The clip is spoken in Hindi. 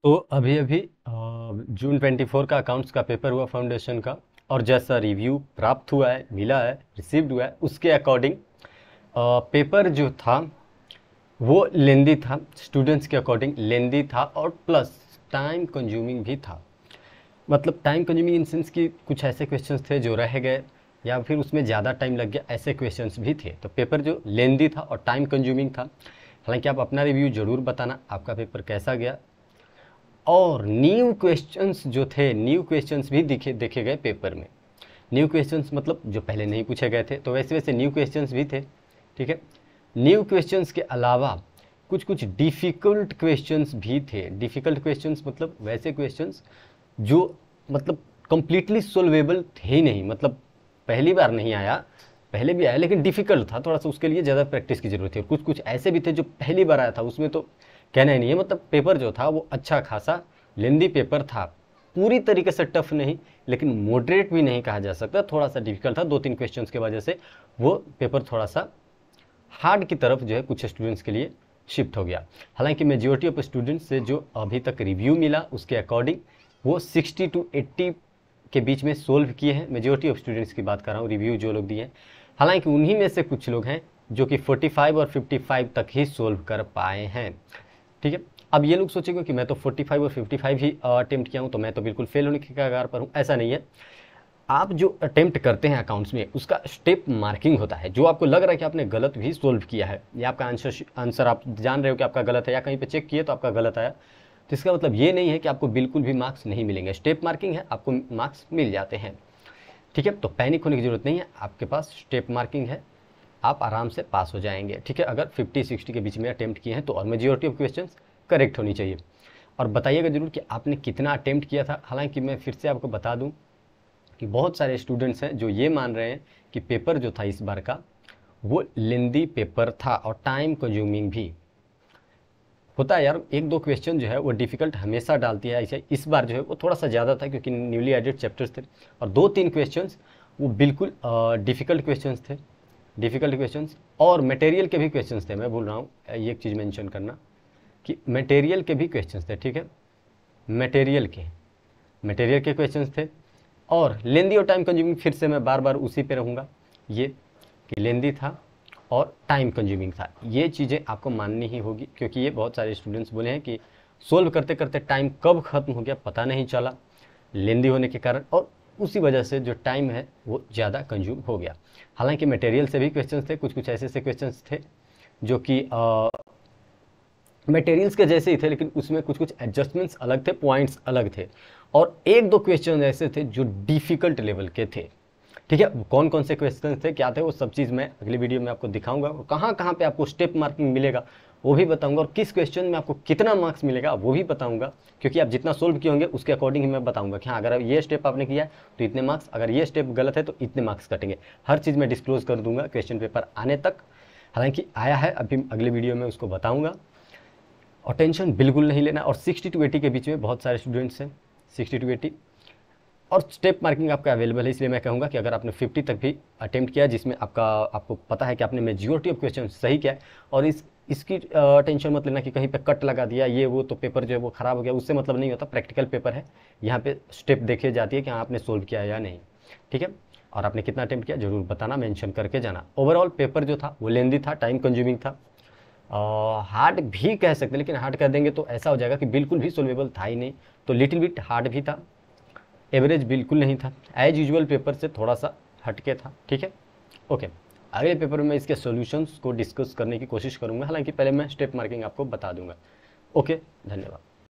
तो अभी अभी जून 24 का अकाउंट्स का पेपर हुआ फाउंडेशन का, और जैसा रिव्यू प्राप्त हुआ है, मिला है, रिसीव्ड हुआ है, उसके अकॉर्डिंग पेपर जो था वो लेंदी था, स्टूडेंट्स के अकॉर्डिंग लेंदी था, और प्लस टाइम कंज्यूमिंग भी था। मतलब टाइम कंज्यूमिंग इन सेंस कि कुछ ऐसे क्वेश्चंस थे जो रह गए, या फिर उसमें ज़्यादा टाइम लग गया, ऐसे क्वेश्चंस भी थे। तो पेपर जो लेंदी था और टाइम कंज्यूमिंग था। हालांकि आप अपना रिव्यू ज़रूर बताना आपका पेपर कैसा गया। और न्यू क्वेश्चंस जो थे, न्यू क्वेश्चंस भी देखे गए पेपर में। न्यू क्वेश्चंस मतलब जो पहले नहीं पूछे गए थे, तो वैसे वैसे न्यू क्वेश्चंस भी थे। ठीक है, न्यू क्वेश्चंस के अलावा कुछ कुछ डिफ़िकल्ट क्वेश्चंस भी थे। डिफ़िकल्ट क्वेश्चंस मतलब वैसे क्वेश्चंस जो मतलब कंप्लीटली सोल्वेबल थे ही नहीं, मतलब पहली बार नहीं आया, पहले भी आया लेकिन डिफ़िकल्ट था थोड़ा सा, उसके लिए ज़्यादा प्रैक्टिस की ज़रूरत थी। और कुछ कुछ ऐसे भी थे जो पहली बार आया था, उसमें तो कहना ही नहीं है। मतलब पेपर जो था वो अच्छा खासा लेंदी पेपर था, पूरी तरीके से टफ नहीं, लेकिन मॉडरेट भी नहीं कहा जा सकता, थोड़ा सा डिफिकल्ट था। 2-3 क्वेश्चंस की वजह से वो पेपर थोड़ा सा हार्ड की तरफ जो है कुछ स्टूडेंट्स के लिए शिफ्ट हो गया। हालांकि मेजॉरिटी ऑफ स्टूडेंट्स से जो अभी तक रिव्यू मिला उसके अकॉर्डिंग वो 60 to 80 के बीच में सोल्व किए हैं। मेजॉरिटी ऑफ स्टूडेंट्स की बात कर रहा हूँ, रिव्यू जो लोग दिए हैं। हालांकि उन्हीं में से कुछ लोग हैं जो कि 45 और 55 तक ही सोल्व कर पाए हैं। ठीक है, अब ये लोग सोचेंगे कि मैं तो 45 और 55 ही अटेम्प्ट किया हूँ, तो मैं तो बिल्कुल फेल होने के कगार पर हूँ। ऐसा नहीं है। आप जो अटेम्प्ट करते हैं अकाउंट्स में, उसका स्टेप मार्किंग होता है। जो आपको लग रहा है कि आपने गलत भी सोल्व किया है, या आपका आंसर आप जान रहे हो कि आपका गलत है, या कहीं पे चेक किए तो आपका गलत आया, तो इसका मतलब ये नहीं है कि आपको बिल्कुल भी मार्क्स नहीं मिलेंगे। स्टेप मार्किंग है, आपको मार्क्स मिल जाते हैं। ठीक है, तो पैनिक होने की ज़रूरत नहीं है, आपके पास स्टेप मार्किंग है, आप आराम से पास हो जाएंगे। ठीक है, अगर 50-60 के बीच में अटेम्प्ट किए हैं तो, और मेजॉरिटी ऑफ क्वेश्चंस करेक्ट होनी चाहिए। और बताइएगा ज़रूर कि आपने कितना अटेम्प्ट किया था। हालांकि मैं फिर से आपको बता दूं कि बहुत सारे स्टूडेंट्स हैं जो ये मान रहे हैं कि पेपर जो था इस बार का वो लेंदी पेपर था और टाइम कंज्यूमिंग भी होता है। यार, 1-2 क्वेश्चन जो है वो डिफ़िकल्ट हमेशा डालती है, ऐसे इस बार जो है वो थोड़ा सा ज़्यादा था क्योंकि न्यूली एडेड चैप्टर्स थे, और 2-3 क्वेश्चंस वो बिल्कुल डिफ़िकल्ट क्वेश्चंस थे। डिफ़िकल्ट क्वेश्चंस और मटेरियल के भी क्वेश्चंस थे। मैं बोल रहा हूँ ये एक चीज़ मेंशन करना कि मटेरियल के भी क्वेश्चंस थे। ठीक है, मटेरियल के क्वेश्चंस थे। और लेंदी और टाइम कंज्यूमिंग, फिर से मैं बार बार उसी पे रहूँगा, ये कि लेंदी था और टाइम कंज्यूमिंग था। ये चीज़ें आपको माननी ही होगी, क्योंकि ये बहुत सारे स्टूडेंट्स बोले हैं कि सोल्व करते करते टाइम कब ख़त्म हो गया पता नहीं चला, लेंदी होने के कारण, और उसी वजह से जो टाइम है वो ज़्यादा कंज्यूम हो गया। हालांकि मटेरियल से भी क्वेश्चंस थे, कुछ कुछ ऐसे ऐसे क्वेश्चंस थे जो कि मटेरियल्स के जैसे ही थे, लेकिन उसमें कुछ कुछ एडजस्टमेंट्स अलग थे, पॉइंट्स अलग थे, और 1-2 क्वेश्चन ऐसे थे जो डिफ़िकल्ट लेवल के थे। ठीक है, कौन कौन से क्वेश्चन थे, क्या थे, वो सब चीज़ मैं अगली वीडियो में आपको दिखाऊंगा, और कहाँ कहाँ पे आपको स्टेप मार्किंग मिलेगा वो भी बताऊंगा, और किस क्वेश्चन में आपको कितना मार्क्स मिलेगा वो भी बताऊंगा। क्योंकि आप जितना सोल्व किए होंगे उसके अकॉर्डिंग ही मैं बताऊंगा कि हाँ, अगर ये स्टेप आपने किया है तो इतने मार्क्स, अगर ये स्टेप गलत है तो इतने मार्क्स कटेंगे। हर चीज़ मैं डिस्क्लोज कर दूंगा क्वेश्चन पेपर आने तक। हालांकि आया है, अभी अगले वीडियो में उसको बताऊँगा। और टेंशन बिल्कुल नहीं लेना। और 60 to 80 के बीच में बहुत सारे स्टूडेंट्स हैं, 60 to 80, और स्टेप मार्किंग आपका अवेलेबल है। इसलिए मैं कहूँगा कि अगर आपने 50 तक भी अटेम्प्ट किया, जिसमें आपको पता है कि आपने मेजॉरिटी ऑफ क्वेश्चन सही किया है, और इसकी टेंशन मत लेना कि कहीं पे कट लगा दिया ये वो तो पेपर जो है वो ख़राब हो गया, उससे मतलब नहीं होता। प्रैक्टिकल पेपर है, यहाँ पे स्टेप देखी जाती है कि हाँ आपने सोल्व किया या नहीं। ठीक है, और आपने कितना अटेम्प्ट किया ज़रूर बताना, मेंशन करके जाना। ओवरऑल पेपर जो था वो लेंदी था, टाइम कंज्यूमिंग था, हार्ड भी कह सकते हैं, लेकिन हार्ड कर देंगे तो ऐसा हो जाएगा कि बिल्कुल भी सोल्वेबल था ही नहीं। तो लिटिल बिट हार्ड भी था, एवरेज बिल्कुल नहीं था, एज यूजुअल पेपर से थोड़ा सा हटके था। ठीक है, ओके। अगले पेपर में मैं इसके सॉल्यूशंस को डिस्कस करने की कोशिश करूंगा। हालांकि पहले मैं स्टेप मार्किंग आपको बता दूंगा। ओके, धन्यवाद।